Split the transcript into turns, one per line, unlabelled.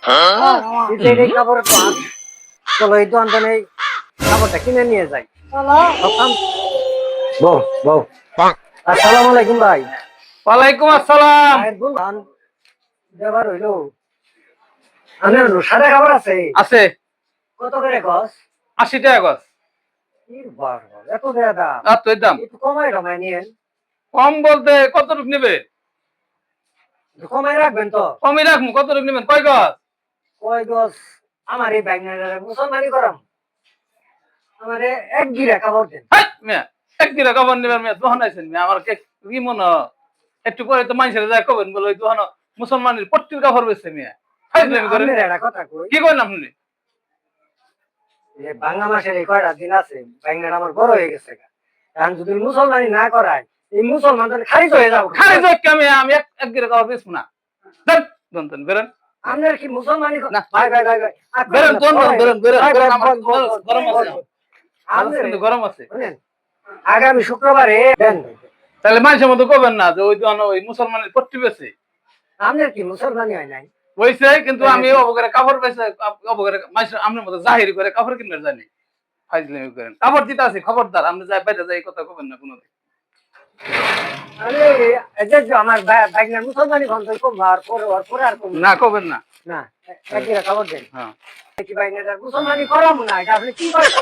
এই কাপড়ের দোকান, চলো এই দোকান থেকে এই কাপড়টা কিনে নিয়ে যাই। বউ বউ, আসসালামু আলাইকুম ভাই।
ওয়ালাইকুম আসসালাম।
ভাইয়ের দোকান ব্যবহার হইলো, আপনার সাদা খাবার আছে?
আছে।
কত করে গছ?
80 টাকা গজ।
এত দেয়া দাম,
আর তোর দাম
একটু কমাই টমাই নিয়েন।
কম বলতে কতটুক নেবে?
একটু কমাই রাখবেন তো?
কমই রাখবো, কতটুক নেবেন? কয় গজ?
কয় গছ? আমার এই ব্যাগনার মুসলমানি করাম, আমার এক গিরা কাপড় দেন।
হাই মিয়া, এক কিলো কাপড় নেবেন মিয়া? দোকান আইছেন মিয়া, আমার কি মনে হয়? একটু পরে তো মানুষের যায় কবেন বলে ওই দোকান মুসলমানের পট্টির কাপড় বেচছে মিয়া। ফাইজলামি করেন।
আপনার একটা কথা কই,
কি করেন আপনি?
যে বাংলা মাসের এই কয়টা দিন আছে, ব্যাগনার আমার বড় হয়ে গেছে। এখন যদি মুসলমানি না করায়, এই মুসলমান তাহলে খারিজ হয়ে যাবো।
খালি যাই আমি এক এক কিলো কাপড় বেচবো না। দেন দন্তন বেরেন।
আপনার কি মুসলমানি
না।
ভাই ভাই ভাই ভাই
বেরেন দন্তন বেরেন বেরেন
ভাই,
বেরেন,
ভাই,
আমার
বল, বল,
গরম
বল,
আছে।
বল।
আমার কিন্তু গরম আছে।
শুনেন, আগামী শুক্রবারে দেন।
তাহলে মানুষের মতো করবেন না যে ওই দোকান ওই মুসলমানের পট্টি বেচে।
আপনার কি মুসলমানি হয় নাই?
হইছে, কিন্তু আমি অবকারে কাপড় বেচে অবকারে মানুষের আমনের মতো জাহির করে কাপড় কিনবে জানি। ফাইজলামি করেন। কাপড় দিতে আছি, খবরদার আপনি যাই বাইরে যাই কথা কবেন না কোনোদিন।
আরে এই যে আমার ভাগনার মুসলমানি ঘন্টা কম আর পরে আর কম
না কবেন না।
না, একদিন খবর দেন।
হ্যাঁ।
কি ভাগনার মুসলমানি করাম না, এটা আপনি কি করেন?